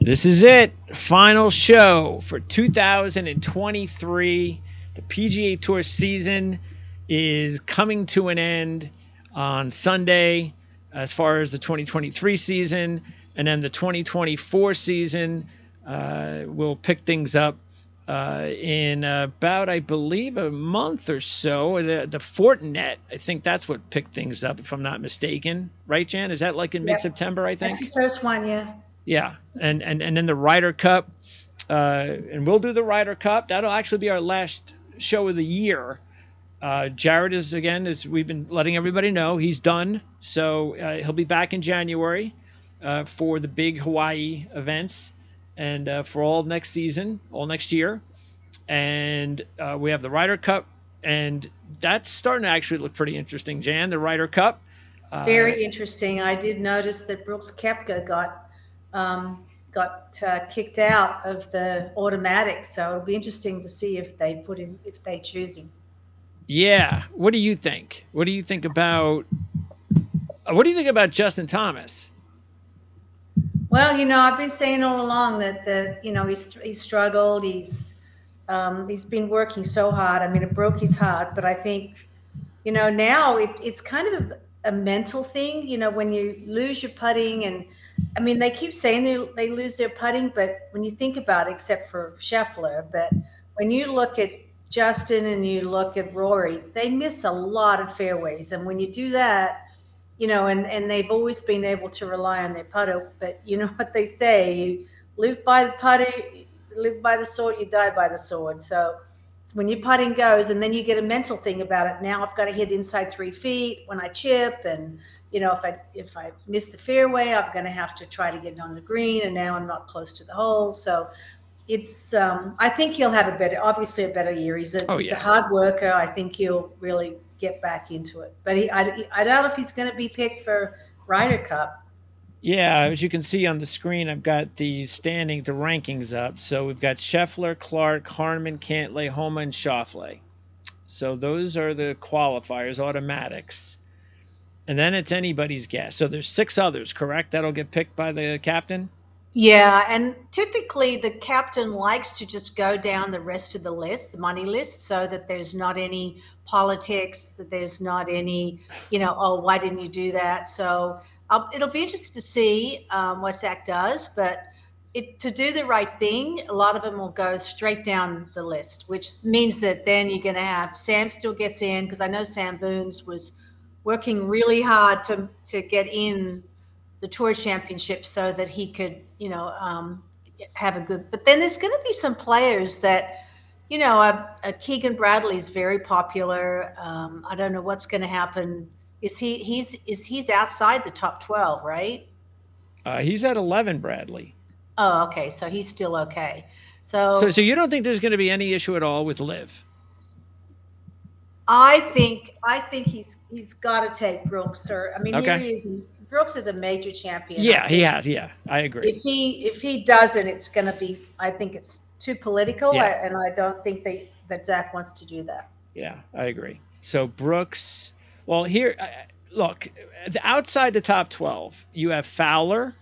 This is it. Final show for 2023. The PGA Tour season is coming to an end on Sunday as far as the 2023 season. And then the 2024 season will pick things up in about, I believe, a month or so. The Fortinet, I think that's what picked things up, if I'm not mistaken. Right, Jan? Is that like in Yep. mid-September, I That's the think? first one, yeah. Yeah, and then the Ryder Cup, and we'll do the Ryder Cup. That'll actually be our last show of the year. Jared is again, as we've been letting everybody know, he's done. So he'll be back in January for the big Hawaii events and for all next season, all next year. And we have the Ryder Cup, and that's starting to actually look pretty interesting. Jan, the Ryder Cup. Very interesting. I did notice that Brooks Koepka got kicked out of the automatic, so it'll be interesting to see if they choose him. Yeah. What do you think? What do you think about Justin Thomas? Well, I've been saying all along that he's struggled. He's been working so hard. I mean, it broke his heart, but I think now it's kind of a mental thing. When you lose your putting, and I mean, they keep saying they lose their putting, but when you think about it, except for Scheffler, but when you look at Justin and you look at Rory, they miss a lot of fairways, and when you do that, and they've always been able to rely on their putter. But you know what they say: you live by the putter, you live by the sword, you die by the sword. So when your putting goes, and then you get a mental thing about it. Now I've got to hit inside 3 feet when I chip, and if I miss the fairway, I'm going to have to try to get it on the green, and now I'm not close to the hole. So it's I think he'll have obviously a better year. He's a hard worker. I think he'll really get back into it. But I doubt if he's going to be picked for Ryder Cup. Yeah, as you can see on the screen, I've got the rankings up. So we've got Scheffler, Clark, Harman, Cantlay, Homa, and Schauffele. So those are the qualifiers, automatics. And then it's anybody's guess. So there's 6 others, correct? That'll get picked by the captain? Yeah, and typically the captain likes to just go down the rest of the list, the money list, so that there's not any politics, that there's not any, oh, why didn't you do that? So it'll be interesting to see what Zach does, but to do the right thing, a lot of them will go straight down the list, which means that then you're going to have Sam still gets in, because I know Sam Boons was working really hard to get in the tour championship so that he could, have a good. But then there's going to be some players that, Keegan Bradley is very popular. I don't know what's going to happen. He's outside the top 12, right? He's at 11, Bradley. Oh, okay. So he's still okay. So you don't think there's going to be any issue at all with Liv? I think he's got to take Brooks. Or I mean, okay. Here he is. Brooks is a major champion. Yeah, he has. Yeah, I agree. If he doesn't, it's going to be. I think it's too political, yeah. and I don't think that Zach wants to do that. Yeah, I agree. So Brooks. Well, here, look, outside the top 12, you have Fowler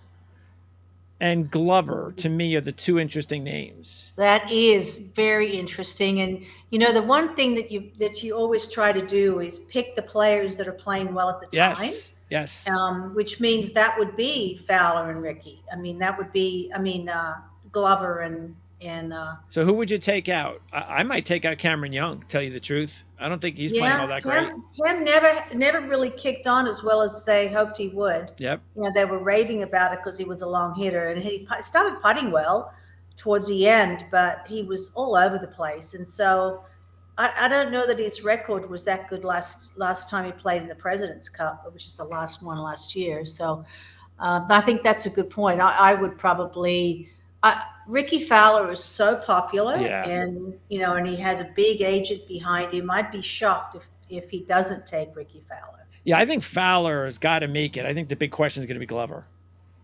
and Glover. To me, are the 2 interesting names. That is very interesting, and the one thing that you always try to do is pick the players that are playing well at the time. Yes. Which means that would be Fowler and Ricky. I mean, that would be. Glover and. So who would you take out? I might take out Cameron Young. Tell you the truth, I don't think he's playing all that great. Cam never really kicked on as well as they hoped he would. Yep. They were raving about it because he was a long hitter, and he started putting well towards the end, but he was all over the place, and so. I don't know that his record was that good last time he played in the President's Cup, which is the last one last year. So I think that's a good point. I would probably Ricky Fowler is so popular, and and he has a big agent behind him. I'd be shocked if he doesn't take Ricky Fowler. Yeah, I think Fowler has got to make it. I think the big question is going to be Glover.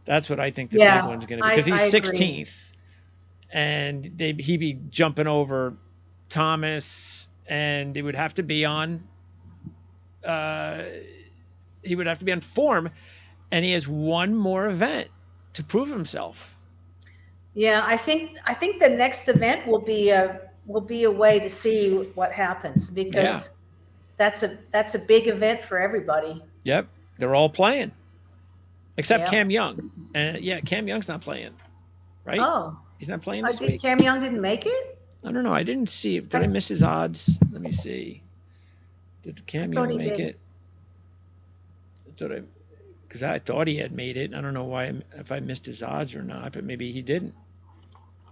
That's what I think the big one's going to be, because he's 16th, and he'd be jumping over Thomas, and it would have to be on form, and he has one more event to prove himself. Yeah, I think the next event will be a way to see what happens Yeah. because that's a big event for everybody. Yep. They're all playing except Yeah. Cam Young. And yeah, Cam Young's not playing, right? Oh, He's not playing I this did. week. Cam Young didn't make it. I don't know. I didn't see. Did I I, miss his odds? Let me see. Did I Cam thought Young he make did. it? Thought I because I thought he had made it. I don't know why if I missed his odds or not, but maybe he didn't.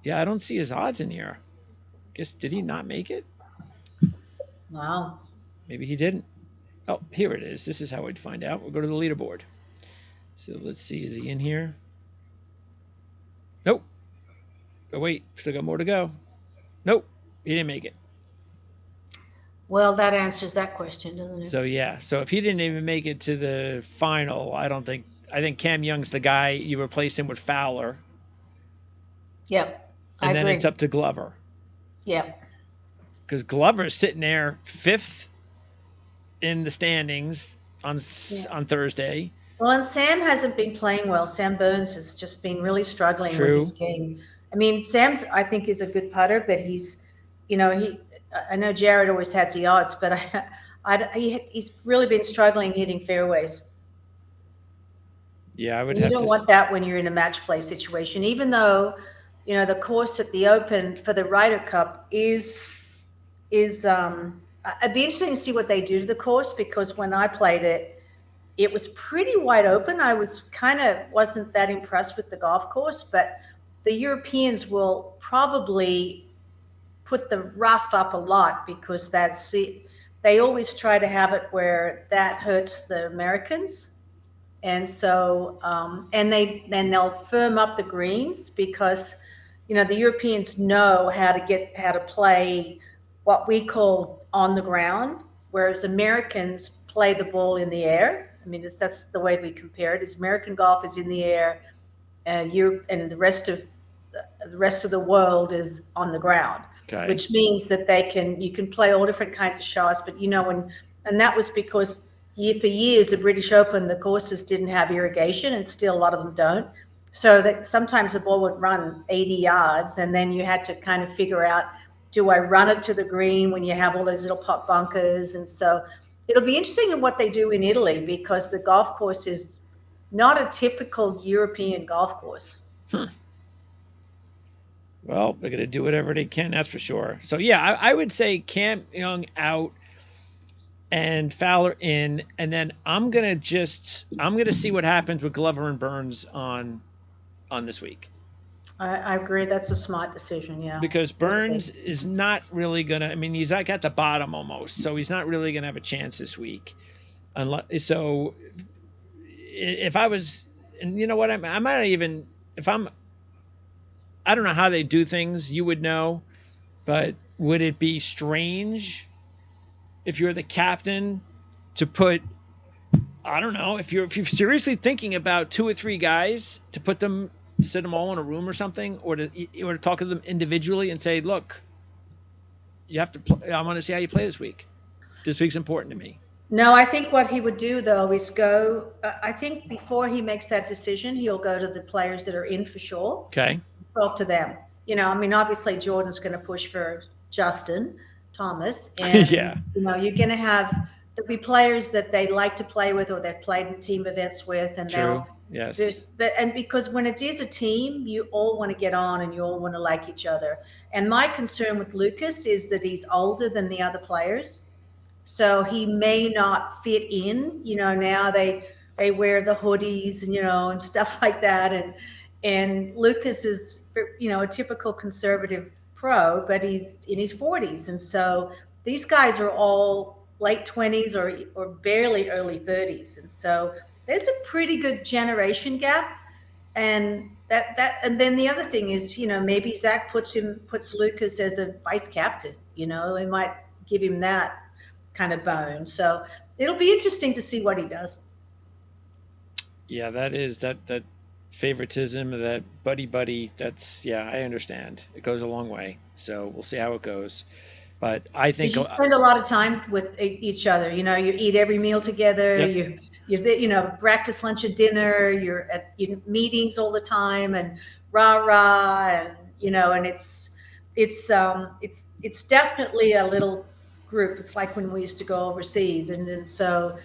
Yeah, I don't see his odds in here. Guess did he not make it? Wow. Maybe he didn't. Oh, here it is. This is how we'd find out. We'll go to the leaderboard. So let's see. Is he in here? Nope. Oh wait, still got more to go. Nope, he didn't make it. Well, that answers that question, doesn't it? So yeah. So if he didn't even make it to the final, I don't think. I think Cam Young's the guy. You replace him with Fowler, Yep. I and then it's agree. up to Glover Yep. because Glover's sitting there fifth in the standings Yeah. on Thursday. Well, and Sam hasn't been playing well. Sam Burns has just been really struggling with his True. game. I mean, Sam's I think is a good putter, but he. I know Jared always has the odds, but he's really been struggling hitting fairways. Yeah, I would And you have don't to. want that when you're in a match play situation, even though, the course at the Open for the Ryder Cup is. It'd be interesting to see what they do to the course because when I played it, it was pretty wide open. I was kind of wasn't that impressed with the golf course, but the Europeans will probably put the rough up a lot because they always try to have it where that hurts the Americans. And so, and they'll firm up the greens because, the Europeans know how to play what we call on the ground, whereas Americans play the ball in the air. I mean, that's the way we compare it. Is American golf is in the air, and Europe and the rest of the world is on the ground, Okay. which means that you can play all different kinds of shots. But and that was because for years the British Open the courses didn't have irrigation, and still a lot of them don't. So that sometimes the ball would run 80 yards, and then you had to kind of figure out, do I run it to the green when you have all those little pot bunkers? And so it'll be interesting in what they do in Italy because the golf course is not a typical European golf course. Hmm. Well, they're going to do whatever they can. That's for sure. So yeah, I would say Cam Young out and Fowler in, and then I'm gonna see what happens with Glover and Burns on this week I agree. That's a smart decision. Yeah, because we'll see. Burns is not really gonna. I mean, he's like at the bottom almost, so he's not really gonna have a chance this week. Unless so, if I was, and you know what, I might not even if I'm. I don't know how they do things. You would know, but would it be strange if you're the captain to put I don't know if you're seriously thinking about two or three guys to put them sit them all in a room or something, or to talk to them individually and say, look, you have to. I want to see how you play this week. This week's important to me. No, I think what he would do though is go. I think before he makes that decision, he'll go to the players that are in for sure, Okay. talk to them. I mean, obviously Jordan's going to push for Justin Thomas, and Yeah. you're going to have there'll be players that they like to play with or they've played in team events with, and True. they'll Yes. just and because when it is a team, you all want to get on and you all want to like each other. And my concern with Lucas is that he's older than the other players, so he may not fit in. Now they wear the hoodies and and stuff like that, and Lucas is a typical conservative pro, but he's in his 40s, and so these guys are all late 20s or barely early 30s, and so there's a pretty good generation gap. And then the other thing is, maybe Zach puts Lucas as a vice captain. It might give him that kind of bone. So it'll be interesting to see what he does. Yeah. That is that favoritism, that buddy buddy. That's yeah. I understand. It goes a long way. So we'll see how it goes. But I think. Because you spend a lot of time with each other. You eat every meal together. Yep. Breakfast, lunch, and dinner. You're at meetings all the time, and rah rah, and and it's definitely a little group. It's like when we used to go overseas, and so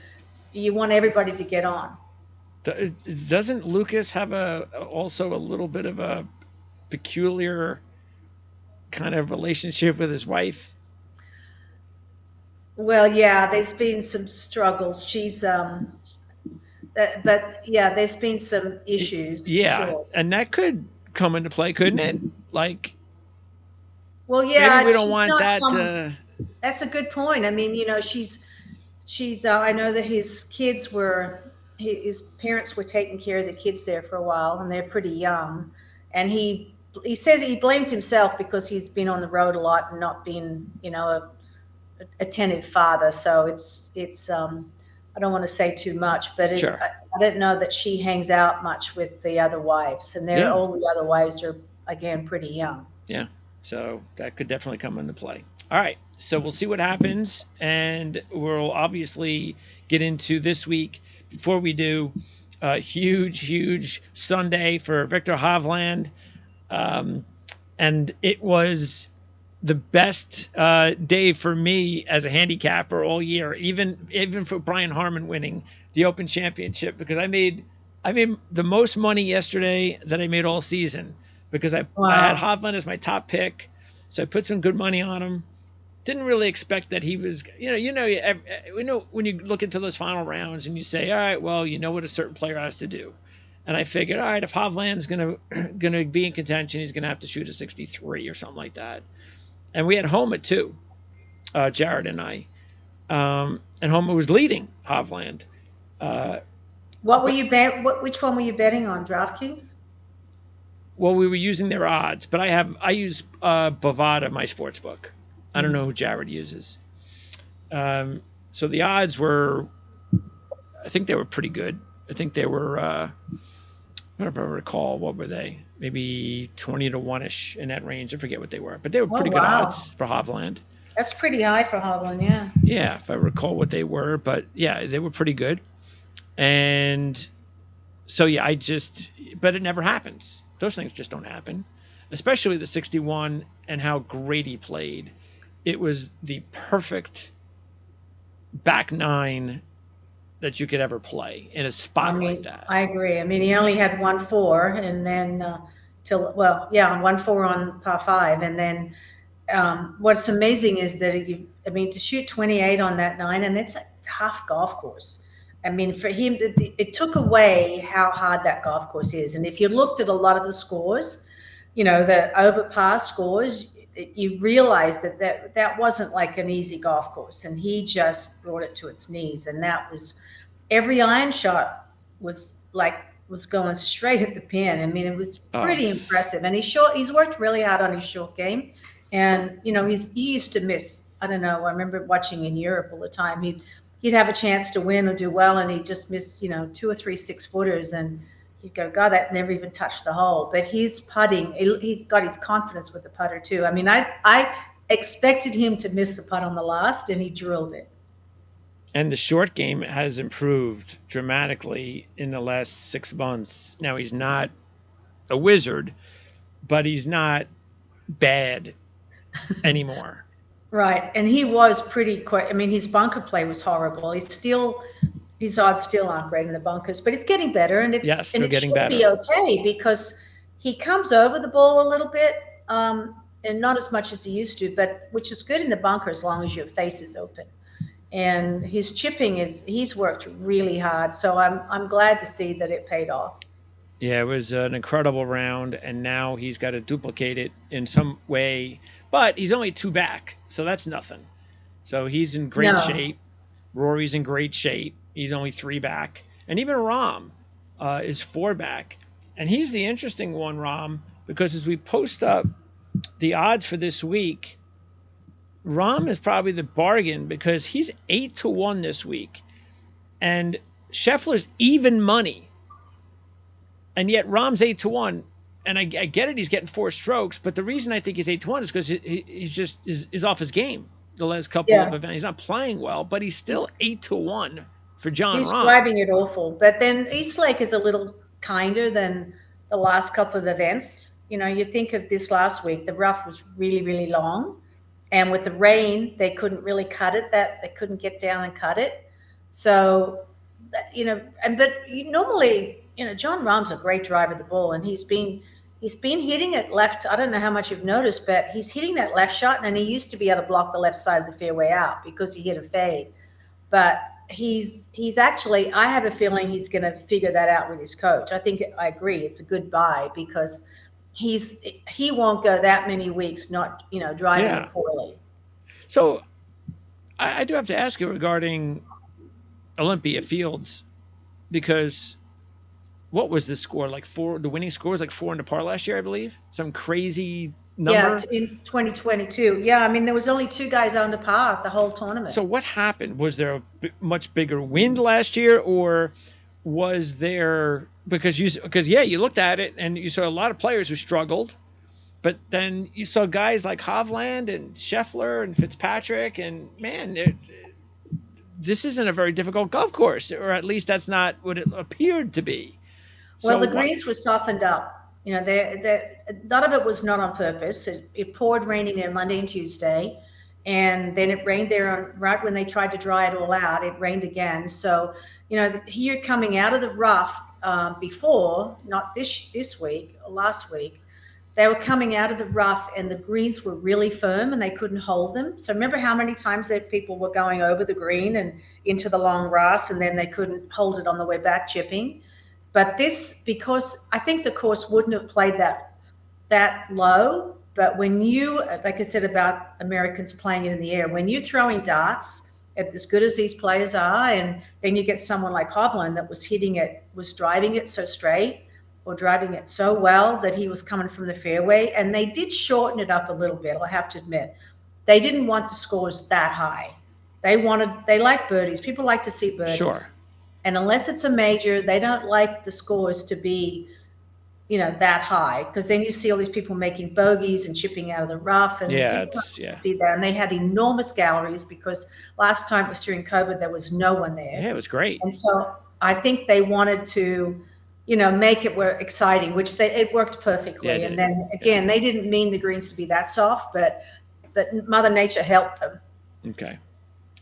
you want everybody to get on. Doesn't Lucas have a also a little bit of a peculiar kind of relationship with his wife? Well, yeah, there's been some struggles. But yeah, there's been some issues for Yeah, sure. and that could come into play, couldn't it? Like Well, maybe yeah, we don't she's want not that. some. That's a good point. I mean, she's. I know that his parents were taking care of the kids there for a while, and they're pretty young. And he says he blames himself because he's been on the road a lot and not been, a attentive father. So it's. I don't want to say too much, but Sure. I don't know that she hangs out much with the other wives, and Yeah. all the other wives are again pretty young. Yeah. So that could definitely come into play. All right. So we'll see what happens. And we'll obviously get into this week. Before we do, a huge, huge Sunday for Victor Hovland. And it was the best day for me as a handicapper all year, even for Brian Harmon winning the Open Championship, because I made the most money yesterday that I made all season because I had Wow. Hovland as my top pick, so I put some good money on him. Didn't really expect that he was, when you look into those final rounds and you say, all right, well, you know what a certain player has to do. And I figured, all right, if Hovland's gonna be in contention, he's gonna have to shoot a 63 or something like that. And we had Homa too, Jared and I. And Homa was leading Hovland. Uh, What were but you bet? Which one were you betting on? DraftKings? well, we were using their odds, but I use Bovada, my sports book. I don't know who Jared uses. So the odds were, I think they were pretty good. I think they were, I don't know if I recall, what were they? Maybe 20 to 1 ish in that range. I forget what they were, but they were Oh pretty good wow, odds for Hovland. that's pretty high for Hovland. Yeah. Yeah, if I recall what they were, but yeah, they were pretty good. And so yeah, but it never happens. Those things just don't happen, especially the 61 and how great he played. It was the perfect back nine that you could ever play in a I spot like mean, that. I agree. I mean, he only had 1 4, and then till well, yeah, 1 4 on par five, and then what's amazing is that I mean, to shoot 28 on that nine, and it's a tough golf course. I mean, for him, it took away how hard that golf course is. And if you looked at a lot of the scores, the over par scores, you realize that wasn't like an easy golf course, and he just brought it to its knees, and that was every iron shot was going straight at the pin. I mean, it was Oh, pretty impressive, and he's worked really hard on his short game, and he used to miss. I don't know. I remember watching in Europe all the time. He'd have a chance to win or do well, and he'd just miss 2 or 3 6 footers, and you'd go, God, that never even touched the hole. But his putting, he's got his confidence with the putter too. I mean, I expected him to miss the putt on the last, and he drilled it. and the short game has improved dramatically in the last 6 months. Now he's not a wizard, but he's not bad anymore. Right, and he was pretty quick. I mean, his bunker play was horrible. His odds still aren't great in the bunkers, but it's getting better, and Yes, and they're it getting should be better. okay because he comes over the ball a little bit, and not as much as he used to, but which is good in the bunker as long as your face is open. And his chipping he's worked really hard, so I'm glad to see that it paid off. Yeah, it was an incredible round, and now he's got to duplicate it in some way. But he's only two back, so that's nothing. So he's in great No, shape. Rory's in great shape. He's only three back, and even Rom is four back. And he's the interesting one, Rom, because as we post up the odds for this week, Rom is probably the bargain because he's 8 to 1 this week, and Scheffler's even money, and yet Rom's 8 to 1. And I get it; he's getting 4 strokes, but the reason I think he's 8 to 1 is because he's just is off his game the last couple of yeah, events. He's not playing well, but he's still 8 to 1 for John he's Rom. driving it awful. But then Eastlake is a little kinder than the last couple of events. You think of this last week, the rough was really, really long. And with the rain, they couldn't really cut it, that they couldn't get down and cut it. So, normally, John Rahm's a great driver of the ball, and he's been hitting it left. I don't know how much you've noticed, but he's hitting that left shot, and he used to be able to block the left side of the fairway out because he hit a fade. But he's actually, I have a feeling he's going to figure that out with his coach. I agree, it's a good buy because he won't go that many weeks not driving Yeah. it poorly. So I do have to ask you regarding Olympia Fields because what was the score like? The winning score was like 4 under par last year, I believe. Some crazy Yeah, number. in 2022. Yeah, I mean there was only two guys under par the whole tournament. So what happened? Was there a much bigger wind last year, or was there because yeah, you looked at it and you saw a lot of players who struggled, but then you saw guys like Hovland and Scheffler and Fitzpatrick, and man, this isn't a very difficult golf course, or at least that's not what it appeared to be. Well, So the what? greens were softened up. None of it was not on purpose. It poured raining there Monday and Tuesday, and then it rained there right when they tried to dry it all out. It rained again. So, here coming out of the rough before, not this week or last week, they were coming out of the rough and the greens were really firm and they couldn't hold them. So remember how many times that people were going over the green and into the long grass and then they couldn't hold it on the way back chipping. But this, because I think the course wouldn't have played that low. But when you, like I said about Americans playing it in the air, when you're throwing darts, as good as these players are, and then you get someone like Hovland that was driving it so straight or driving it so well that he was coming from the fairway, and they did shorten it up a little bit, I have to admit. They didn't want the scores that high. They like birdies. People like to see Sure. birdies. And unless it's a major, they don't like the scores to be, that high because then you see all these people making bogeys and chipping out of the rough, and Yeah, people it's don't yeah. see that. And they had enormous galleries because last time it was during COVID, there was no one there. Yeah, it was great. And so I think they wanted to, make it exciting, which it worked Yeah, it perfectly. And did. then Yeah. again, they didn't mean the greens to be that soft, but Mother Nature helped them. Okay.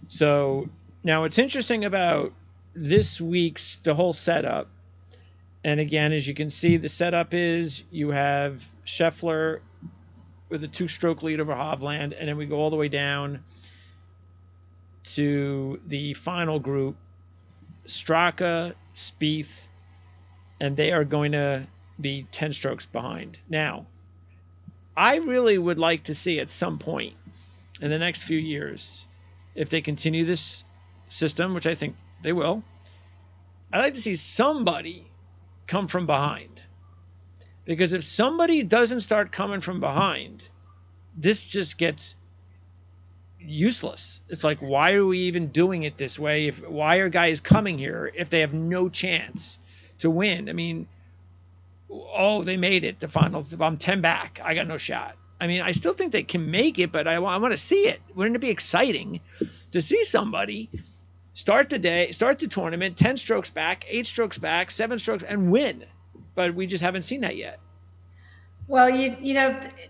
So now what's interesting about this week's the whole setup, and again, as you can see, the setup is you have Scheffler with a 2-stroke lead over Hovland, and then we go all the way down to the final group, Straka, Spieth, and they are going to be 10 strokes behind. Now, I really would like to see at some point in the next few years, if they continue this system, which I think they will, I'd like to see somebody come from behind. Because if somebody doesn't start coming from behind, this just gets useless. It's like, why are we even doing it this way? Why are guys coming here if they have no chance to win? I mean, oh, they made it to finals. If I'm 10 back, I got no shot. I mean, I still think they can make it, but I want to see it. Wouldn't it be exciting to see somebody start the tournament 10 strokes back, 8 strokes back, 7 strokes, and win? But we just haven't seen that yet. Well,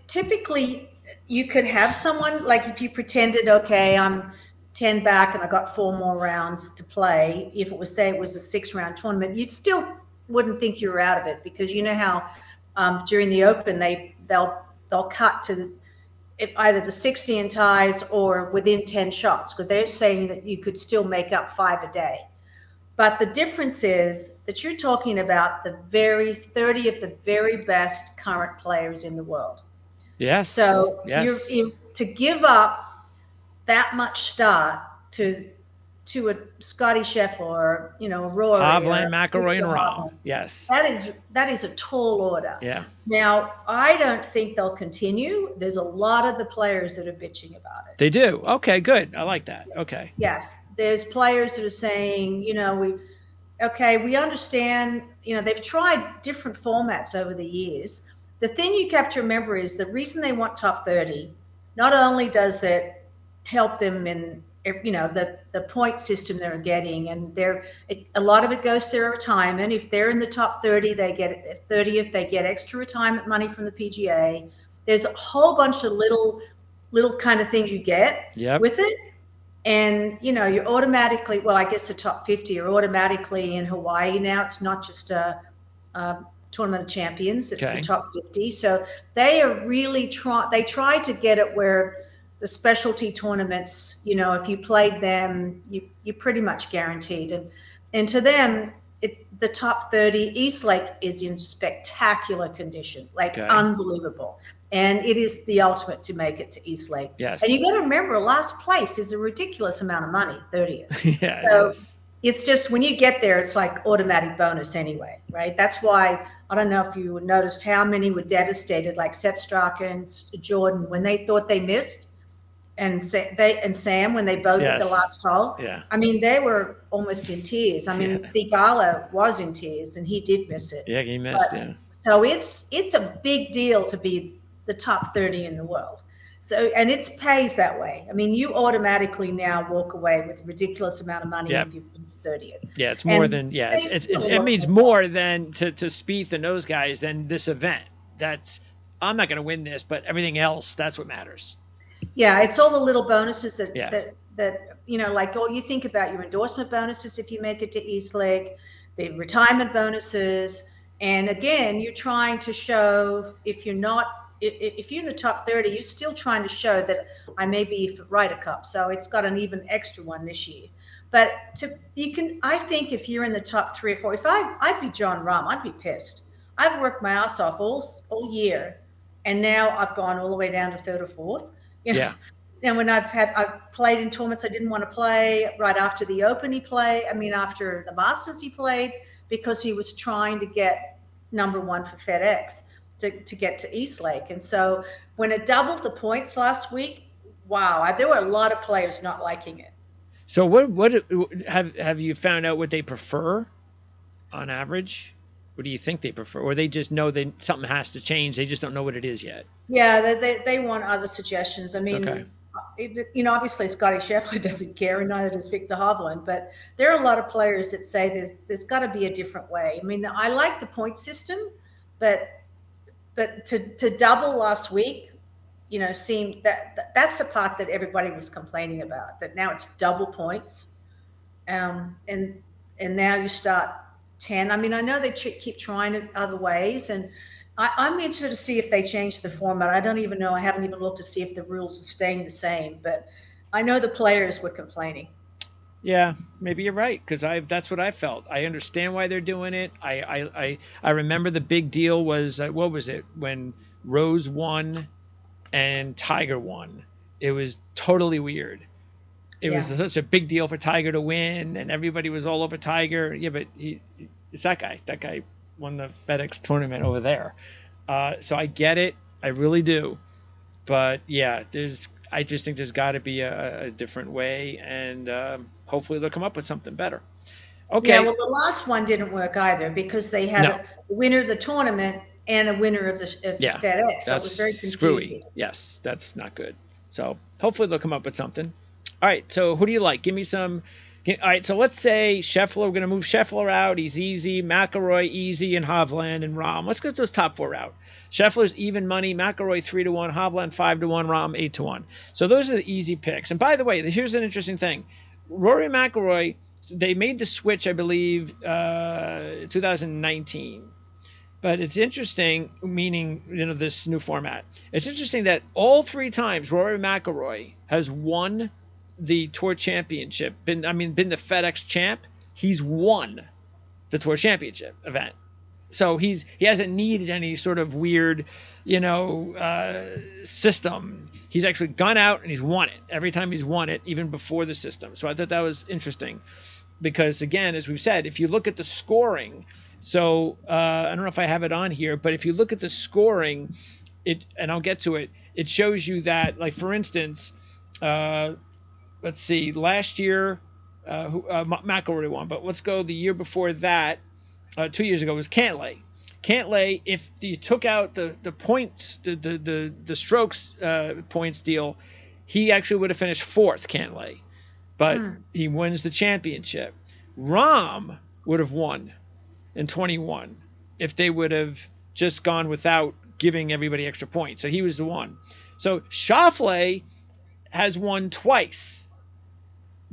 typically you could have someone like if you pretended, okay, I'm 10 back and I got 4 more rounds to play. If it was, say, it was a 6-round tournament, you'd still wouldn't think you were out of it because you know how during the Open they'll cut to either the 60 in ties or within 10 shots because they're saying that you could still make up 5 a day. But the difference is that you're talking about the 30 of the very best current players in the world. Yes. So Yes. to give up that much start to a Scotty Scheffler or Rory Hovland, or McIlroy, and Rahm. Hovland, Yes. that is a tall order. Yeah. Now I don't think they'll continue. There's a lot of the players that are bitching about it. They do. Okay, good. I like that. Okay. Yes, there's players that are saying, we understand, they've tried different formats over the years. The thing you have to remember is the reason they want top 30, not only does it help them in the point system they're getting, and a lot of it goes to their retirement. If they're in the top 30, they get 30th, they get extra retirement money from the PGA. There's a whole bunch of little kind of things you get Yep. with it. And you're automatically, well, I guess the top 50 are automatically in Hawaii now. It's not just a tournament of champions, it's the top 50. So they are really they try to get it where the specialty tournaments, if you played them, you're pretty much guaranteed. And to them, the top 30, Eastlake is in spectacular condition, like unbelievable. And it is the ultimate to make it to Eastlake. Yes. And you got to remember, last place is a ridiculous amount of money, 30th. Yeah, so it is. It's just when you get there, it's like automatic bonus anyway, right? That's why, I don't know if you noticed how many were devastated, like Sepp Straka and Jordan, when they thought they missed, and Sam when they bogeyed the last hole. Yeah. I mean, they were almost in tears. I mean, Thigala was in tears, and he did miss it. Yeah, he missed. Yeah. So it's a big deal to be the top 30 in the world. So, and it pays that way. I mean, you automatically now walk away with a ridiculous amount of money if you finish 30th. Yeah, it's more than it means more than to Spieth and those guys than this event. I'm not going to win this, but everything else, that's what matters. Yeah, it's all the little bonuses that like, you think about your endorsement bonuses if you make it to Eastlake, the retirement bonuses, and again, you're trying to show if you're in the top 30, you're still trying to show that I may be for Ryder Cup. So it's got an even extra one this year. But I think if you're in the top 3 or 4, I'd be John Rahm, I'd be pissed. I've worked my ass off all year, and now I've gone all the way down to 3rd or 4th. Yeah. And when I've played in tournaments I didn't want to play, right after the Open after the Masters he played, because he was trying to get number 1 for FedEx to get to Eastlake. And so when it doubled the points last week, wow, there were a lot of players not liking it. So what have you found out what they prefer on average? What do you think they prefer? Or they just know that something has to change, they just don't know what it is yet? Yeah, they want other suggestions. I mean, obviously Scotty Scheffler doesn't care, and neither does Victor Hovland, but there are a lot of players that say there's got to be a different way. I mean, I like the point system, but to double last week, seemed that's the part that everybody was complaining about, that now it's double points. And now you start 10. I mean, I know they keep trying it other ways, and I'm interested to see if they change the format. I don't even know. I haven't even looked to see if the rules are staying the same, but I know the players were complaining. Yeah, maybe you're right, because that's what I felt. I understand why they're doing it. I remember the big deal was what was it when Rose won and Tiger won? It was totally weird. It was such a big deal for Tiger to win, and everybody was all over Tiger. Yeah, but it's that guy. That guy won the FedEx tournament over there. So I get it. I really do. But yeah, I just think there's got to be a different way, and hopefully they'll come up with something better. Okay. Yeah, well, the last one didn't work either, because they had a winner of the tournament and a winner of the FedEx. So it was very confusing. Screwy. Yes, that's not good. So hopefully they'll come up with something. All right, so who do you like? Give me some. All right, so let's say Scheffler. We're going to move Scheffler out. He's easy. McIlroy, easy, and Hovland and Rahm. Let's get those top 4 out. Scheffler's even money. McIlroy 3-1. Hovland 5-1. Rahm 8-1. So those are the easy picks. And by the way, here's an interesting thing. Rory McIlroy, they made the switch, I believe, 2019. But it's interesting, meaning, this new format. It's interesting that all 3 times Rory McIlroy has won the Tour Championship, been the FedEx champ, he's won the Tour Championship event. So he hasn't needed any sort of weird, system. He's actually gone out and he's won it every time he's won it, even before the system. So I thought that was interesting, because again, as we've said, if you look at the scoring, so I don't know if I have it on here, but if you look at the scoring, and I'll get to it, it shows you that, like, for instance, let's see, last year, McIlroy won, but let's go the year before that, 2 years ago, was Cantlay. Cantlay, if you took out the points, the strokes points deal, he actually would have finished 4th, Cantlay. but he wins the championship. Rahm would have won in 21 if they would have just gone without giving everybody extra points. So he was the one. So Schauffele has won twice,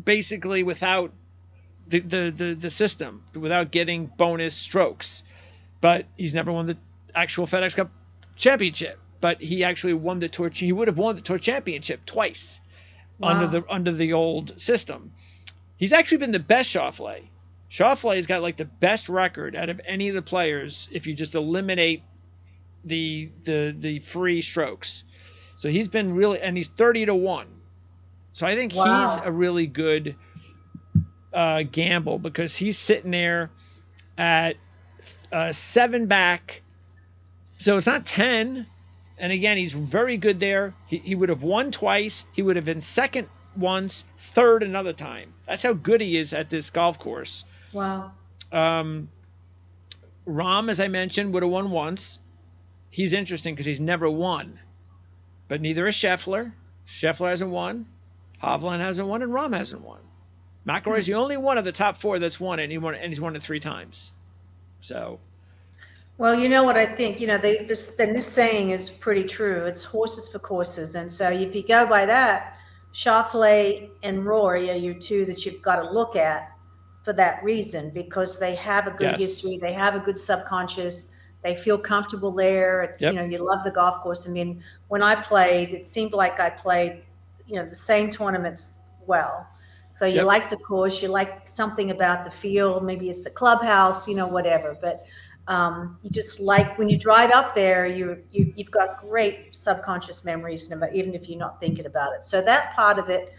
basically without the system, without getting bonus strokes. But he's never won the actual FedEx Cup championship. But he actually won the tour. He would have won the tour championship twice Wow. under the old system. He's actually been the best Schauffele. Schauffele's got like the best record out of any of the players if you just eliminate the free strokes. So he's been really, and he's 30-1. So I think he's Wow. a really good gamble because he's sitting there at 7 back. So it's not 10. And again, he's very good there. He would have won twice. He would have been second once, third another time. That's how good he is at this golf course. Wow. Rahm, as I mentioned, would have won once. He's interesting because he's never won. But neither is Scheffler. Scheffler hasn't won. Hovland hasn't won, and Rahm hasn't won. McIlroy's the only one of the top 4 that's won it, and he's won it 3 times. So, Well, you know what I think. This saying is pretty true. It's horses for courses, and so if you go by that, Schauffele and Rory are your two that you've got to look at for that reason because they have a good yes. history, they have a good subconscious, they feel comfortable there. Yep. You love the golf course. I mean, when I played, it seemed like I played, the same tournaments well. So you Yep. like the course, you like something about the field, maybe it's the clubhouse, whatever. But you just like when you drive up there, you've got great subconscious memories, even if you're not thinking about it. So that part of it,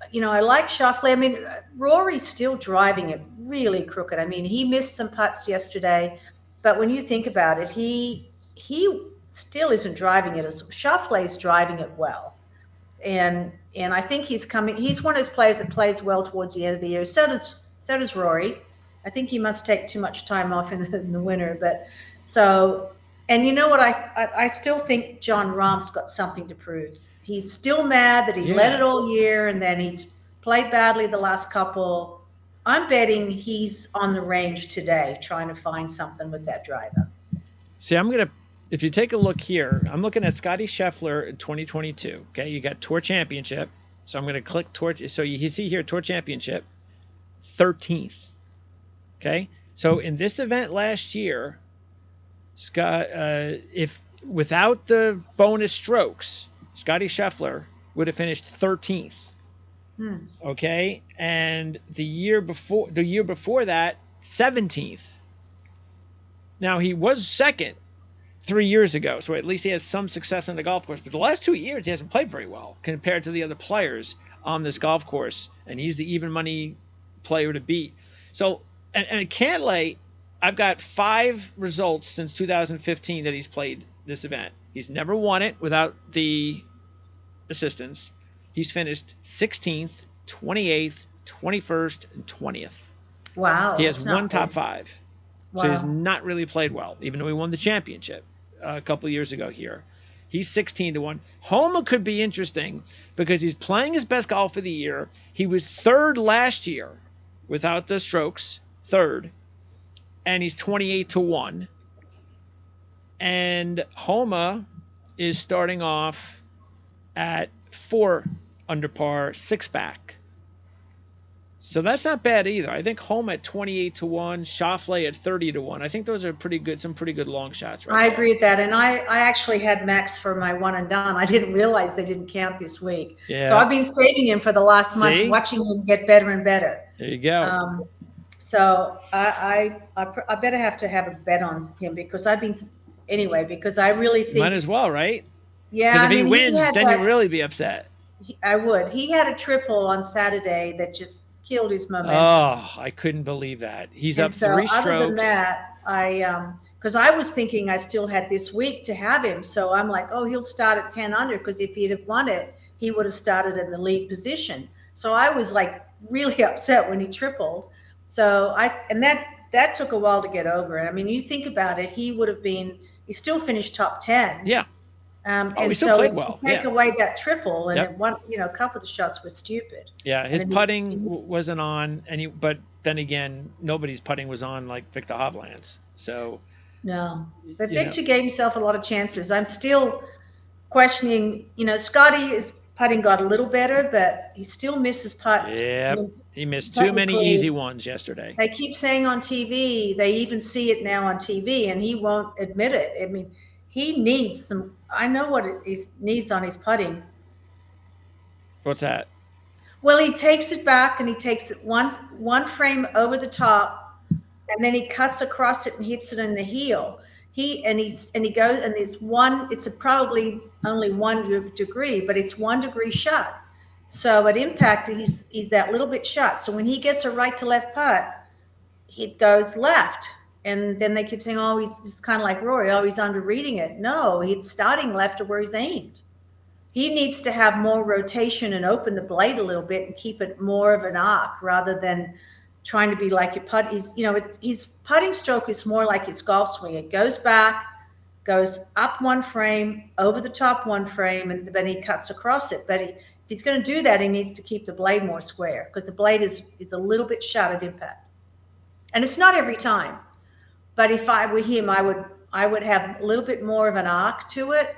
I like Schauffele. I mean, Rory's still driving it really crooked. I mean, he missed some putts yesterday, but when you think about it, he still isn't driving it as Schauffele's driving it well. And I think he's coming. He's one of those players that plays well towards the end of the year. So does Rory. I think he must take too much time off in the winter. But so, and you know what? I still think John Rahm's got something to prove. He's still mad that he led it Yeah. all year, and then he's played badly the last couple. I'm betting he's on the range today, trying to find something with that driver. See, if you take a look here, I'm looking at Scotty Scheffler in 2022. Okay, you got Tour Championship. So I'm going to click Tour. So you see here Tour Championship, 13th. Okay, so in this event last year, Scott, if without the bonus strokes, Scotty Scheffler would have finished 13th. Okay, and the year before that, 17th. Now he was second 3 years ago, so at least he has some success on the golf course. But the last 2 years, he hasn't played very well compared to the other players on this golf course, and he's the even money player to beat. So, and Cantlay, I've got 5 results since 2015 that he's played this event. He's never won it without the assistance. He's finished 16th, 28th, 21st, and 20th. He Wow, has it's one not top good. 5. So he's Wow. not really played well, even though he won the championship a couple of years ago here. He's 16-1. Homa could be interesting because he's playing his best golf of the year. He was third last year without the strokes, third, and he's 28-1. And Homa is starting off at 4 under par, 6 back. So that's not bad either. I think Homa at 28-1, Schauffele at 30-1. I think those are some pretty good long shots right I there. agree with that. And I actually had Max for my one and done. I didn't realize they didn't count this week. So Yeah. I've been saving him for the last month, See? watching him get better and better. There you go. So I better have to have a bet on him because because I really Might think, as well, right? yeah, Because if I he mean, he wins, had then you'll that, really be upset. I would. He had a triple on Saturday that just killed his momentum. Oh, I couldn't believe that. He's And up so 3 other than strokes. that, because I was thinking I still had this week to have him. So I'm like, oh, he'll start at 10 under because if he'd have won it, he would have started in the lead position. So I was like really upset when he tripled. And that took a while to get over. I mean, you think about it, he still finished top 10. Yeah. Oh, he And still so played if you well. take Yeah. away that triple, and Yep. it one, a couple of the shots were stupid, Yeah. and His then putting wasn't on, but then again, nobody's putting was on like Victor Hovland's. So, no. But you know, Victor gave himself a lot of chances. I'm still questioning. Scotty is putting got a little better, but he still misses putts. I yep. mean, He missed too many easy technically, ones yesterday. they keep saying on TV, they even see it now on TV, and he won't admit it. I mean, he needs some. I know what he needs on his putting. What's that? Well, he takes it back and he takes it one frame over the top, and then he cuts across it and hits it in the heel. He goes, and it's one. It's probably only 1 degree, but it's 1 degree shot. So at impact, he's that little bit shot. So when he gets a right to left putt, it goes left. And then they keep saying, oh, he's just kind of like Rory. Oh, he's under reading it. No, he's starting left to where he's aimed. He needs to have more rotation and open the blade a little bit and keep it more of an arc rather than trying to be like your putt. His putting stroke is more like his golf swing. It goes back, goes up one frame, over the top one frame, and then he cuts across it. But if he's going to do that, he needs to keep the blade more square because the blade is a little bit shot at impact. And it's not every time. But if I were him, I would have a little bit more of an arc to it,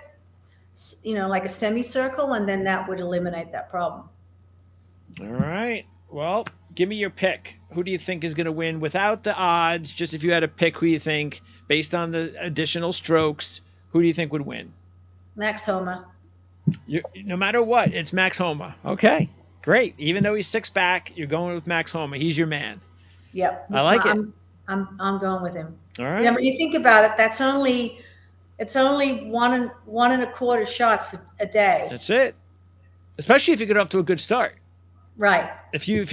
like a semicircle, and then that would eliminate that problem. All right. Well, give me your pick. Who do you think is going to win without the odds? Just if you had to pick who you think based on the additional strokes, who do you think would win? Max Homa. No matter what, it's Max Homa. Okay, great. Even though he's 6 back, you're going with Max Homa. He's your man. Yep. I like it. I'm going with him. All right. When you think about it, it's only one and a quarter shots a day. That's it. Especially if you get off to a good start. Right. If you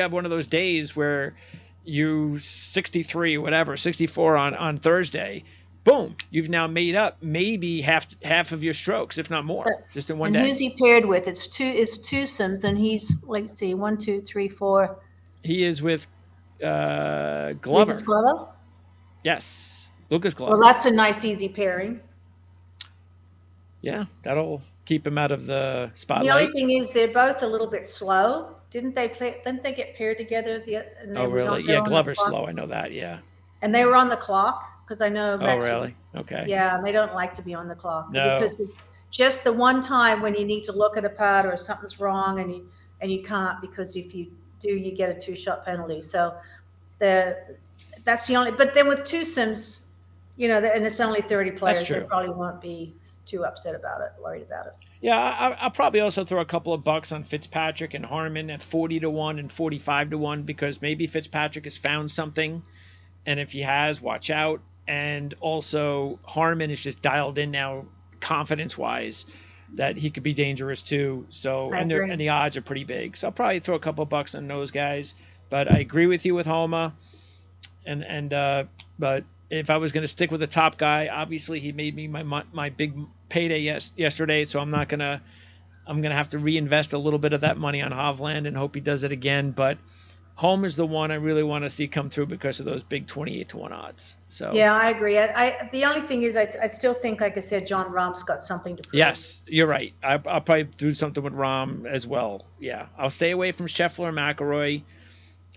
have one of those days where you 63 whatever 64 on Thursday, boom, you've now made up maybe half of your strokes, if not more, just in one day. And who's he paired with? It's twosomes, and he's, let's see, 1, 2, 3, 4. He is with Glover. Lucas Glover. Yes, Lucas Glover. Well, that's a nice easy pairing. Yeah, that'll keep him out of the spotlight. The only thing is they're both a little bit slow. Didn't they get paired together? Oh, really? Yeah, Glover's slow. I know that. Yeah. And they were on the clock because I know. Max really? Okay. Yeah, and they don't like to be on the clock. No. Because just the one time when you need to look at a pad or something's wrong and you can't, because if you do, you get a 2-shot penalty. So that's the only. But then with twosomes, and it's only 30 players, they probably won't be too upset about it, worried about it. Yeah, I'll probably also throw a couple of bucks on Fitzpatrick and Harman at 40-1 and 45-1 because maybe Fitzpatrick has found something, and if he has, watch out. And also Harman is just dialed in now, confidence-wise, that he could be dangerous too. So and the odds are pretty big. So I'll probably throw a couple of bucks on those guys. But I agree with you with Homa, but if I was going to stick with the top guy, obviously he made me my big payday yesterday, so I'm going to have to reinvest a little bit of that money on Hovland and hope he does it again. But Home is the one I really want to see come through because of those big 28-1 odds. So yeah, I agree. The only thing is I still think, like I said, Jon Rahm's got something to prove. Yes, you're right. I'll probably do something with Rahm as well. Yeah, I'll stay away from Scheffler and McIlroy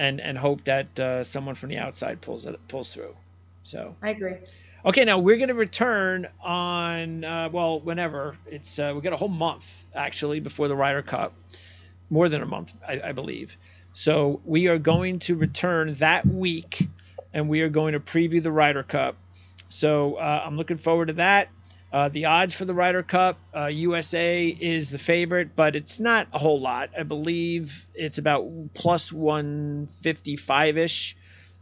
and hope that someone from the outside pulls through. So I agree. Okay, now we're going to return on whenever it's we got a whole month actually before the Ryder Cup, more than a month, I believe. So we are going to return that week, and we are going to preview the Ryder Cup. So I'm looking forward to that. The odds for the Ryder Cup, USA is the favorite, but it's not a whole lot. I believe it's about plus 155-ish.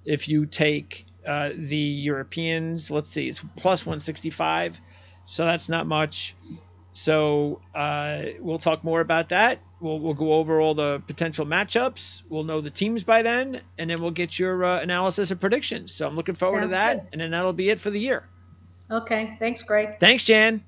If you take the Europeans, let's see, it's plus 165. So that's not much. So we'll talk more about that. We'll go over all the potential matchups. We'll know the teams by then, and then we'll get your analysis and predictions. So I'm looking forward to that, and then that'll be it for the year. Okay. Thanks, Greg. Thanks, Jan.